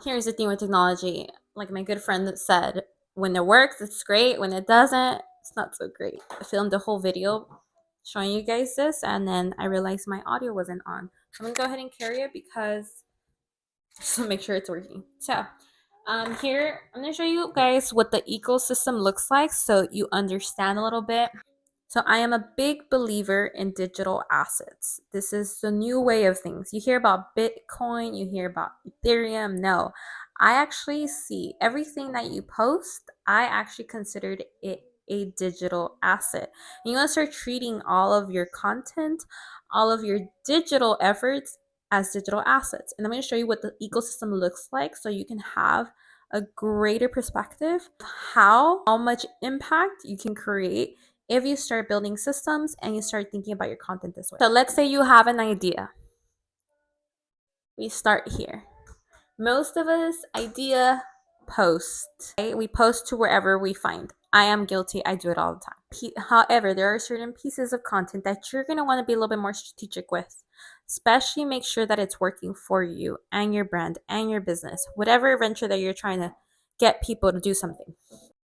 Here's the thing with technology. Like my good friend that said, when it works, it's great. When it doesn't, it's not so great. I filmed the whole video showing you guys this, and then I realized my audio wasn't on. So I'm gonna go ahead and carry it because just to make sure it's working. So here I'm gonna show you guys what the ecosystem looks like so you understand a little bit. So I am a big believer in digital assets. This is the new way of things. You hear about Bitcoin, you hear about Ethereum. No, I actually see everything that you post, I actually considered it a digital asset. And you want to start treating all of your content, all of your digital efforts as digital assets. And I'm going to show you what the ecosystem looks like so you can have a greater perspective of how much impact you can create if you start building systems and you start thinking about your content this way. So let's say you have an idea. We start here. Most of us idea post. Right? We post to wherever we find. I am guilty. I do it all the time. However, there are certain pieces of content that you're going to want to be a little bit more strategic with. Especially make sure that it's working for you and your brand and your business, whatever venture that you're trying to get people to do something.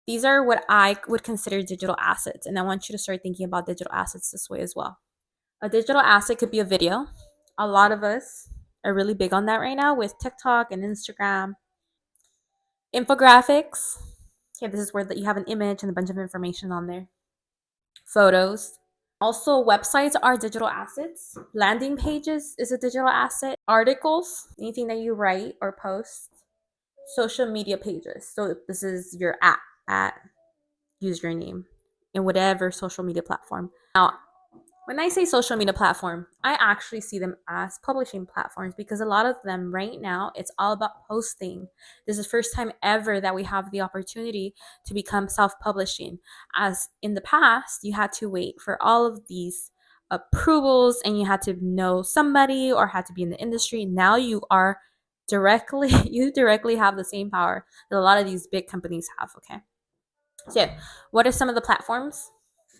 These are what I would consider digital assets, and I want you to start thinking about digital assets this way as well. A digital asset could be a video. A lot of us are really big on that right now with TikTok and Instagram. Infographics. Okay, this is where you have an image and a bunch of information on there. Photos. Also, websites are digital assets. Landing pages is a digital asset. Articles, anything that you write or post. Social media pages. So this is your at username in whatever social media platform. Now, when I say social media platform, I actually see them as publishing platforms because a lot of them right now, it's all about posting. This is the first time ever that we have the opportunity to become self-publishing. As in the past, you had to wait for all of these approvals and you had to know somebody or had to be in the industry. Now you directly have the same power that a lot of these big companies have, okay? So, what are some of the platforms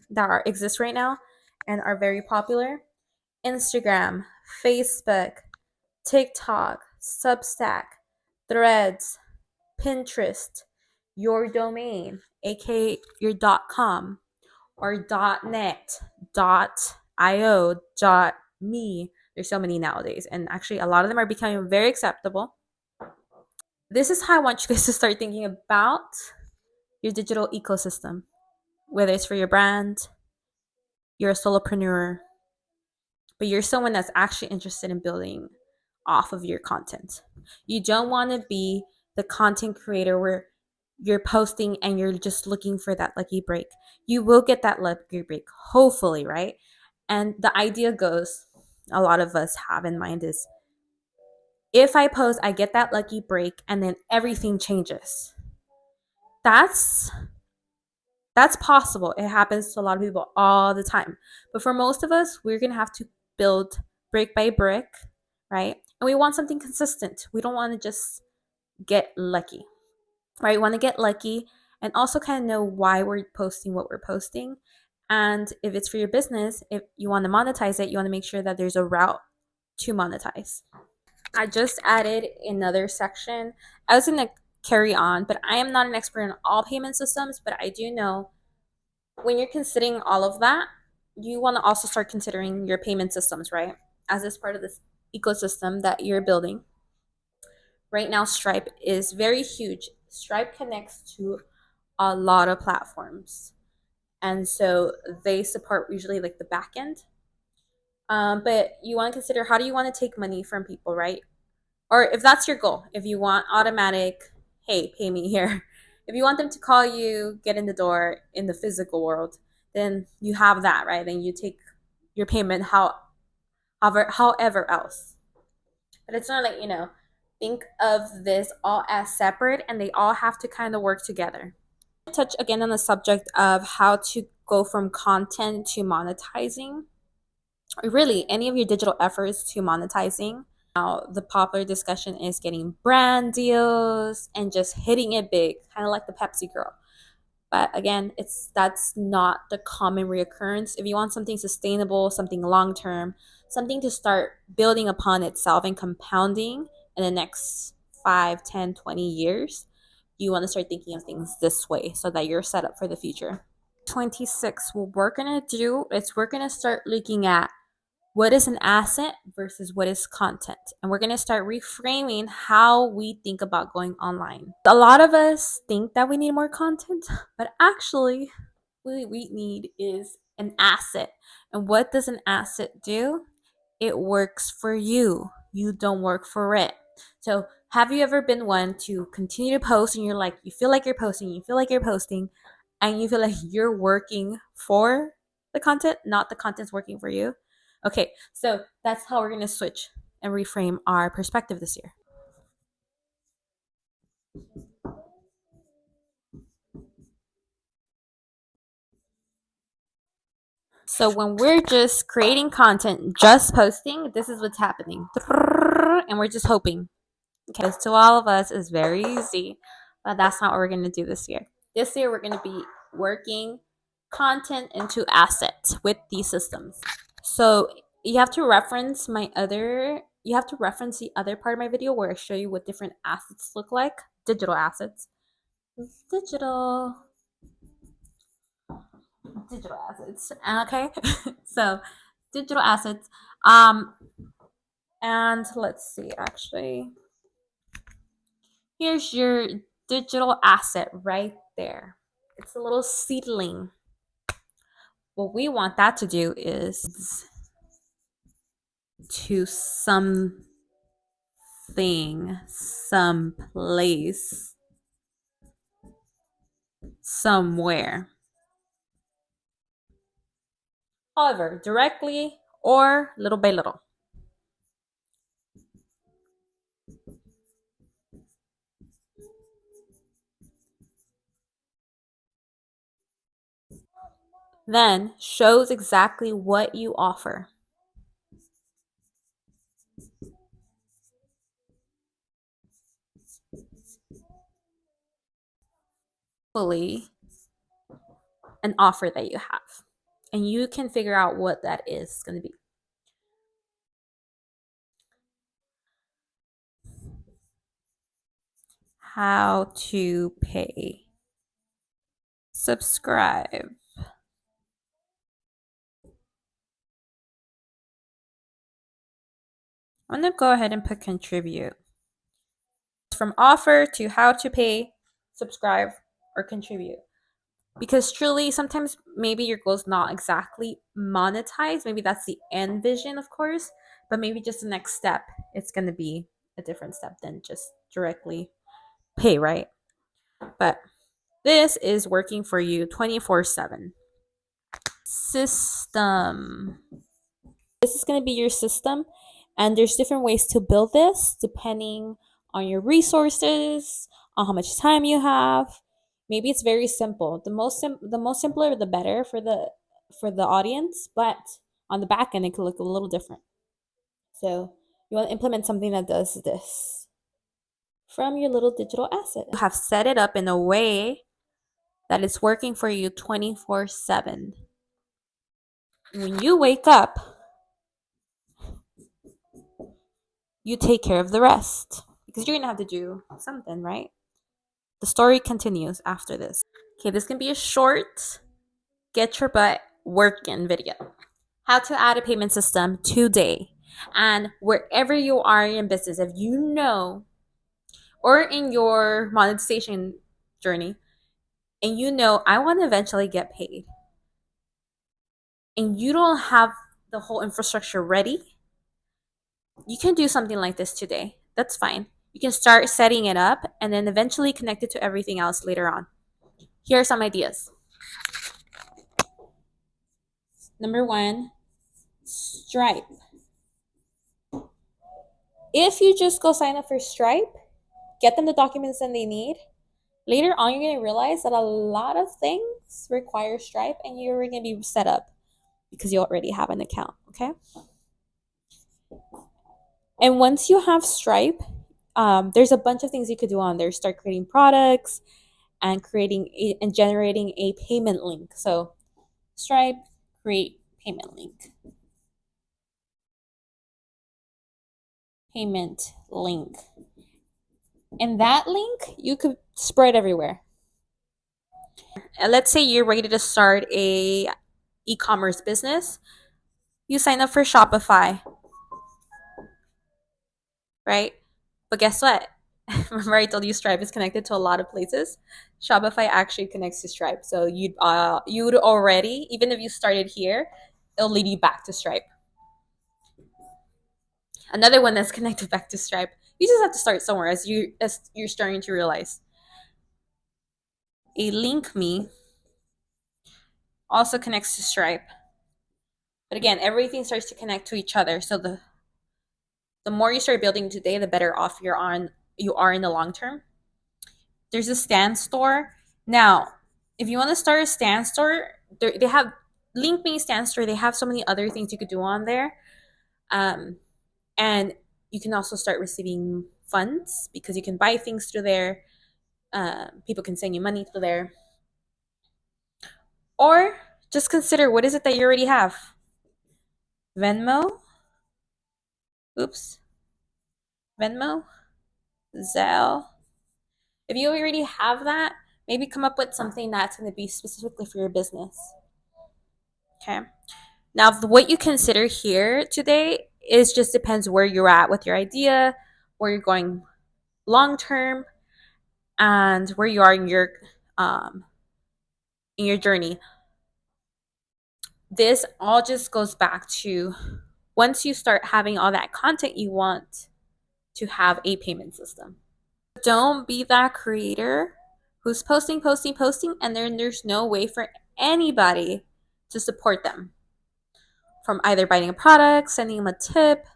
that exist right now and are very popular? Instagram, Facebook, TikTok, Substack, Threads, Pinterest, your domain, aka your .com or .net, .io, .me. There's so many nowadays, and actually a lot of them are becoming very acceptable. This is how I want you guys to start thinking about your digital ecosystem, whether it's for your brand, you're a solopreneur, but you're someone that's actually interested in building off of your content. You don't want to be the content creator where you're posting and you're just looking for that lucky break. You will get that lucky break, hopefully, right? And the idea goes, a lot of us have in mind is if I post, I get that lucky break and then everything changes. That's possible. It happens to a lot of people all the time. But for most of us, we're going to have to build brick by brick, right? And we want something consistent. We don't want to just get lucky, right? We want to get lucky and also kind of know why we're posting what we're posting. And if it's for your business, if you want to monetize it, you want to make sure that there's a route to monetize. I just added another section. I was going to carry on, but I am not an expert in all payment systems, but I do know when you're considering all of that, you want to also start considering your payment systems, right? As this part of this ecosystem that you're building. Right now, Stripe is very huge. Stripe connects to a lot of platforms. And so they support usually like the back end. But you want to consider how do you want to take money from people, right? Or if that's your goal, if you want automatic, hey, pay me here. If you want them to call you, get in the door in the physical world, then you have that, right? Then you take your payment however else. But it's not like, think of this all as separate and they all have to kind of work together. Touch again on the subject of how to go from content to monetizing, or really any of your digital efforts to monetizing. Now, the popular discussion is getting brand deals and just hitting it big, kind of like the Pepsi girl. But again, that's not the common reoccurrence. If you want something sustainable, something long term, something to start building upon itself and compounding in the next 5, 10, 20 years, you want to start thinking of things this way so that you're set up for the future. 26, what we're going to do is we're going to start looking at what is an asset versus what is content. And we're going to start reframing how we think about going online. A lot of us think that we need more content, but actually, what we need is an asset. And what does an asset do? It works for you. You don't work for it. So, have you ever been one to continue to post and you're like, you feel like you're posting, you feel like you're posting, and you feel like you're working for the content, not the content's working for you? Okay, so that's how we're going to switch and reframe our perspective this year. So when we're just creating content, just posting, this is what's happening. And we're just hoping. Okay, this to all of us is very easy, but that's not what we're going to do this year. This year, we're going to be working content into assets with these systems. So you have to reference you have to reference the other part of my video where I show you what different assets look like, digital assets. Digital digital assets. Okay. So digital assets. And let's see, actually. Here's your digital asset right there. It's a little seedling. What we want that to do is to something, some place, somewhere. However, directly or little by little. Then shows exactly what you offer. Fully an offer that you have. And you can figure out what that is going to be. How to pay. Subscribe. I'm going to go ahead and put contribute. From offer to how to pay, subscribe, or contribute. Because truly, sometimes maybe your goal is not exactly monetized. Maybe that's the end vision, of course, but maybe just the next step, it's going to be a different step than just directly pay, right? But this is working for you 24/7. System. This is going to be your system, and there's different ways to build this depending on your resources, on how much time you have. Maybe it's very simple. The most simpler the better for the audience, but on the back end it could look a little different. So you want to implement something that does this from your little digital asset. You have set it up in a way that it's working for you 24/7. When you wake up, you take care of the rest because you're going to have to do something, right? The story continues after this. Okay, this can be a short, get your butt working video. How to add a payment system today. And wherever you are in business, if you know, or in your monetization journey, and you know, I want to eventually get paid, and you don't have the whole infrastructure ready, you can do something like this today. That's fine. You can start setting it up and then eventually connect it to everything else later on. Here are some ideas. Number one, Stripe. If you just go sign up for Stripe, get them the documents that they need, later on you're going to realize that a lot of things require Stripe and you're going to be set up because you already have an account, okay? And once you have Stripe, there's a bunch of things you could do on there. Start creating products and and generating a payment link. So Stripe, create payment link. Payment link. And that link you could spread everywhere. And let's say you're ready to start a e-commerce business. You sign up for Shopify, right? But guess what? Remember I told you Stripe is connected to a lot of places? Shopify actually connects to Stripe. So you'd already, even if you started here, it'll lead you back to Stripe. Another one that's connected back to Stripe. You just have to start somewhere as you're starting to realize. A link me also connects to Stripe. But again, everything starts to connect to each other. So the more you start building today, the better off you are in the long term. There's a Stan store. Now, if you want to start a Stan store, they have Link Me Stan store. They have so many other things you could do on there. And you can also start receiving funds because you can buy things through there. People can send you money through there. Or just consider, what is it that you already have? Venmo? Oops. Venmo? Zelle? If you already have that, maybe come up with something that's going to be specifically for your business. Okay. Now, what you consider here today is just depends where you're at with your idea, where you're going long term, and where you are in your journey. This all just goes back to once you start having all that content, you want to have a payment system. Don't be that creator who's posting, and then there's no way for anybody to support them from either buying a product, sending them a tip,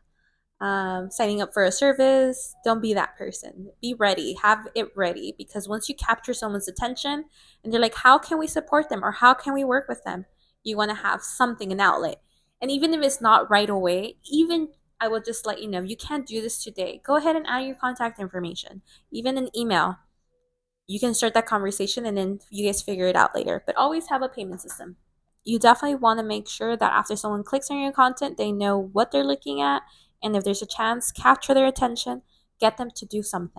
signing up for a service. Don't be that person. Be ready. Have it ready, because once you capture someone's attention and they're like, how can we support them or how can we work with them? You want to have something, an outlet. And even if it's not right away, even I will just let you know, if you can't do this today, go ahead and add your contact information, even an email. You can start that conversation and then you guys figure it out later. But always have a payment system. You definitely want to make sure that after someone clicks on your content, they know what they're looking at. And if there's a chance, capture their attention, get them to do something.